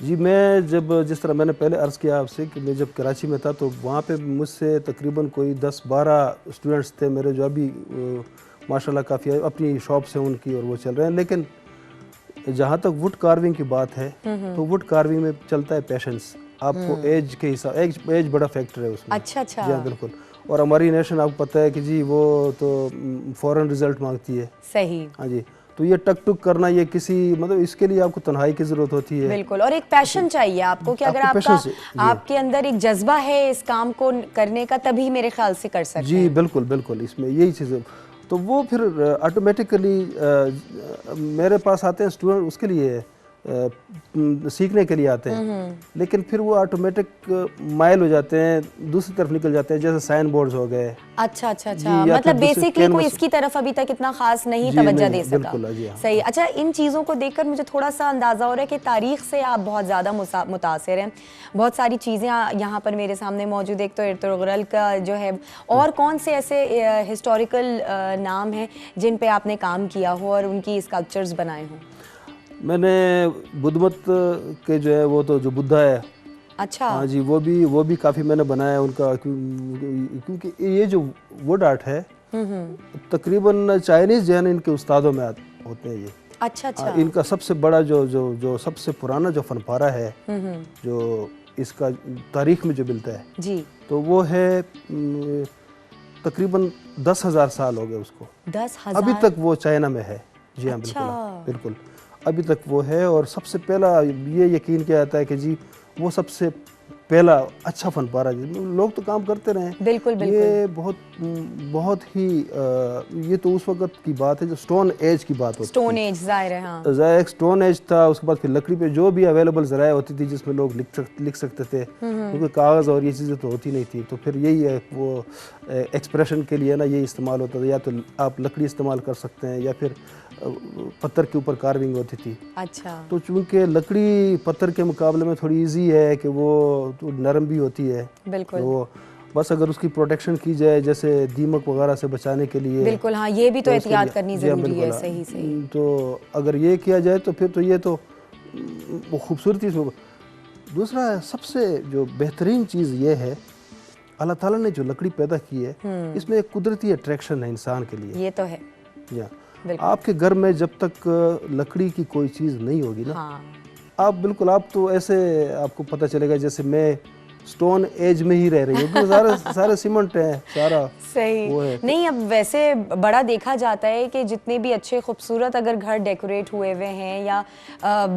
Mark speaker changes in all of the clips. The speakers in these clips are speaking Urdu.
Speaker 1: جی میں جب جس طرح میں نے پہلے عرض کیا آپ سے کہ میں جب کراچی میں تھا تو وہاں پہ مجھ سے تقریباً کوئی 10-12 اسٹوڈنٹس تھے میرے جو ابھی ماشاءاللہ کافی اپنی شاپس ہیں ان کی اور وہ چل رہے ہیں. لیکن جہاں تک ووڈ کارونگ کی بات ہے تو ووڈ کارونگ میں چلتا ہے پیشنس. آپ کو ایج کے حساب ایج بڑا فیکٹر ہے اس میں.
Speaker 2: اچھا اچھا.
Speaker 1: جی ہاں بالکل. اور ہماری نیشن آپ کو پتہ ہے کہ جی وہ تو فوراً رزلٹ مانگتی ہے.
Speaker 2: صحیح.
Speaker 1: ہاں جی تو یہ ٹک ٹک کرنا یہ کسی مطلب اس کے لیے آپ کو تنہائی کی ضرورت ہوتی ہے.
Speaker 2: بالکل. اور ایک پیشن چاہیے آپ کو کہ اگر آپ کے اندر ایک جذبہ ہے اس کام کو کرنے کا تبھی میرے خیال سے کر سکتے ہیں.
Speaker 1: جی بالکل بالکل. اس میں یہی چیز ہے تو وہ پھر آٹومیٹیکلی میرے پاس آتے ہیں اسٹوڈنٹ اس کے لیے سیکھنے کے لیے آتے ہیں. لیکن پھر وہ آٹومیٹک مائل ہو جاتے ہیں دوسری طرف نکل جاتے ہیں جیسے سائن بورڈز ہو گئے.
Speaker 2: اچھا اچھا اچھا. مطلب بیسکلی کوئی اس کی طرف ابھی تک اتنا خاص نہیں توجہ دے سکا.
Speaker 1: بالکل.
Speaker 2: صحیح. اچھا ان چیزوں کو دیکھ کر مجھے تھوڑا سا اندازہ ہو رہا ہے کہ تاریخ سے آپ بہت زیادہ متاثر ہیں. بہت ساری چیزیں یہاں پر میرے سامنے موجود ہے. ایک تو ارطغرل کا جو ہے اور کون سے ایسے ہسٹوریکل نام ہیں جن پہ آپ نے کام کیا ہو اور ان کی اسکلپچرز بنائے ہوں؟
Speaker 1: میں نے بدھ مت کے جو ہے وہ تو جو بدھا ہے.
Speaker 2: اچھا.
Speaker 1: ہاں جی وہ بھی کافی میں نے بنایا ہے ان کا کیونکہ یہ جو ووڈ آرٹ ہے تقریباً چائنیز جو ہے نا ان کے استادوں میں ہوتے ہیں یہ.
Speaker 2: اچھا اچھا.
Speaker 1: ان کا سب سے بڑا جو سب سے پرانا جو فن پارہ ہے جو اس کا تاریخ میں جو ملتا ہے
Speaker 2: جی
Speaker 1: تو وہ ہے تقریباً 10,000 سال ہو گئے اس کو.
Speaker 2: 10,000
Speaker 1: ابھی تک وہ چائنا میں ہے. جی ہاں بالکل بالکل ابھی تک وہ ہے. اور سب سے پہلا یہ یقین کیا جاتا ہے کہ جی وہ سب سے پہلا اچھا فن پارہ. لوگ تو کام کرتے رہے ہیں.
Speaker 2: بالکل بالکل.
Speaker 1: یہ بہت ہی یہ تو اس وقت کی بات ہے جو سٹون ایج کی بات ہوتی ہے.
Speaker 2: سٹون ایج ظاہر ہے. ہاں
Speaker 1: ایک سٹون ایج تھا. اس کے بعد پھر لکڑی پہ جو بھی اویلیبل ذرائع ہوتی تھی جس میں لوگ لکھ سکتے تھے کیونکہ کاغذ اور یہ چیزیں تو ہوتی نہیں تھی. تو پھر یہی ہے وہ ایکسپریشن کے لیے نا یہ استعمال ہوتا تھا. یا تو آپ لکڑی استعمال کر سکتے ہیں یا پھر پتھر کے اوپر کارونگ ہوتی تھی.
Speaker 2: اچھا.
Speaker 1: تو چونکہ لکڑی پتھر کے مقابلے میں تھوڑی ایزی ہے کہ وہ نرم بھی ہوتی ہے.
Speaker 2: بالکل.
Speaker 1: وہ بس اگر اس کی پروٹیکشن کی جائے جیسے دیمک وغیرہ سے بچانے کے لیے.
Speaker 2: بالکل. ہاں یہ بھی تو احتیاط کرنی ضروری ہے. صحیح صحیح.
Speaker 1: تو اگر یہ کیا جائے تو پھر تو یہ تو خوبصورتی سے. دوسرا سب سے جو بہترین چیز یہ ہے اللہ تعالیٰ نے جو لکڑی پیدا کی ہے اس میں ایک قدرتی اٹریکشن ہے انسان کے لیے.
Speaker 2: یہ تو ہے.
Speaker 1: آپ کے گھر میں جب تک لکڑی کی کوئی چیز نہیں ہوگی نا آپ بالکل آپ تو ایسے آپ کو پتہ چلے گا جیسے میں سٹون ایج میں ہی رہ رہی ہوں کیونکہ سارے سیمنٹ ہیں سارا.
Speaker 2: صحیح. نہیں اب ویسے بڑا دیکھا جاتا ہے کہ جتنے بھی اچھے خوبصورت اگر گھر ڈیکوریٹ ہوئے ہوئے ہیں یا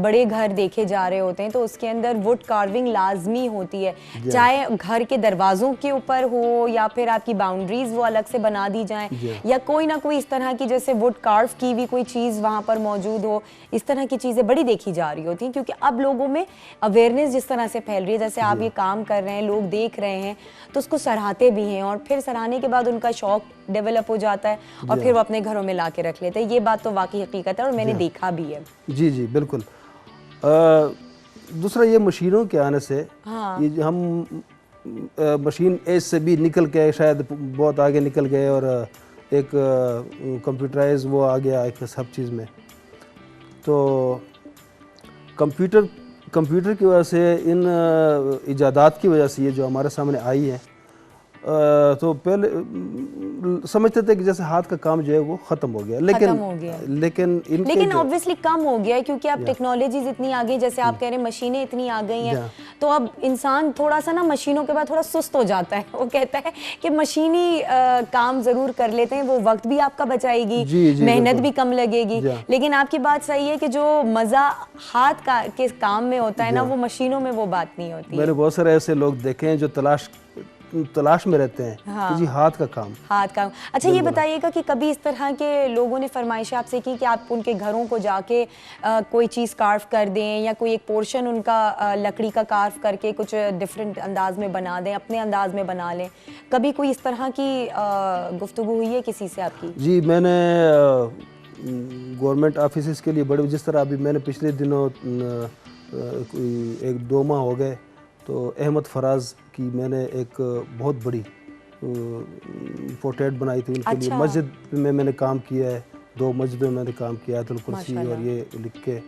Speaker 2: بڑے گھر دیکھے جا رہے ہوتے ہیں تو اس کے اندر ووڈ کارونگ لازمی ہوتی ہے. چاہے گھر کے دروازوں کے اوپر ہو یا پھر آپ کی باؤنڈریز وہ الگ سے بنا دی جائیں یا کوئی نہ کوئی اس طرح کی جیسے ووڈ کارو کی بھی کوئی چیز وہاں پر موجود ہو. اس طرح کی چیزیں بڑی دیکھی جا رہی ہوتی ہیں کیونکہ اب لوگوں میں اویئرنیس جس طرح سے پھیل رہی ہے جیسے آپ یہ کام کر رہے ہیں لوگ دیکھ رہے ہیں تو اس کو سراہتے بھی ہیں اور پھر سراہنے کے بعد ان کا شوق ڈیولپ ہو جاتا ہے اور پھر وہ اپنے گھروں میں لا کے رکھ لیتے ہیں. یہ بات تو واقعی حقیقت ہے اور میں نے دیکھا بھی ہے.
Speaker 1: جی جی بالکل. دوسرا یہ مشینوں کے آنے سے یہ ہم مشین ایج سے بھی نکل کے شاید بہت آگے نکل گئے اور ایک کمپیوٹرائز وہ آ گیا ایک سب چیز میں. تو کمپیوٹر کی وجہ سے ان ایجادات کی وجہ سے یہ جو ہمارے سامنے آئی ہے تو پہلے سمجھتے تھے کہ جیسے ہاتھ کا کام جو ہے وہ ختم ہو گیا لیکن
Speaker 2: obviously کم ہو گیا ہے کیونکہ اب ٹیکنالوجیز اتنی آ گئی جیسے آپ کہہ رہے ہیں مشینیں اتنی آ گئی ہیں تو اب انسان تھوڑا سا نا مشینوں کے بعد تھوڑا سست ہو جاتا ہے. وہ کہتا ہے کہ مشینی کام ضرور کر لیتے ہیں وہ وقت بھی آپ کا بچائے گی محنت بھی کم لگے گی لیکن آپ کی بات صحیح ہے کہ جو مزہ ہاتھ کے کام میں ہوتا ہے نا وہ مشینوں میں وہ بات نہیں ہوتی.
Speaker 1: میں نے بہت سارے ایسے لوگ دیکھے ہیں جو تلاش میں رہتے ہیں کہ جی ہاتھ کا کام.
Speaker 2: اچھا یہ بتائیے گا کہ کبھی اس طرح کے لوگوں نے فرمائشیں آپ سے کی کہ آپ ان کے گھروں کو جا کے کوئی چیز کارو کر دیں یا کوئی ایک پورشن ان کا لکڑی کا کارو کر کے کچھ ڈفرینٹ انداز میں بنا دیں اپنے انداز میں بنا لیں. کبھی کوئی اس طرح کی گفتگو ہوئی ہے کسی سے آپ کی؟
Speaker 1: جی میں نے گورنمنٹ آفیسز کے لیے بڑے جس طرح ابھی میں نے پچھلے دنوں کوئی 1-2 ماہ ہو گئے تو احمد فراز کی میں نے ایک بہت بڑی پورٹریٹ بنائی تھی ان کے لیے. مسجد میں نے کام کیا ہے 2 مسجدوں میں نے کام کیا آیت الکرسی اور یہ لکھ کے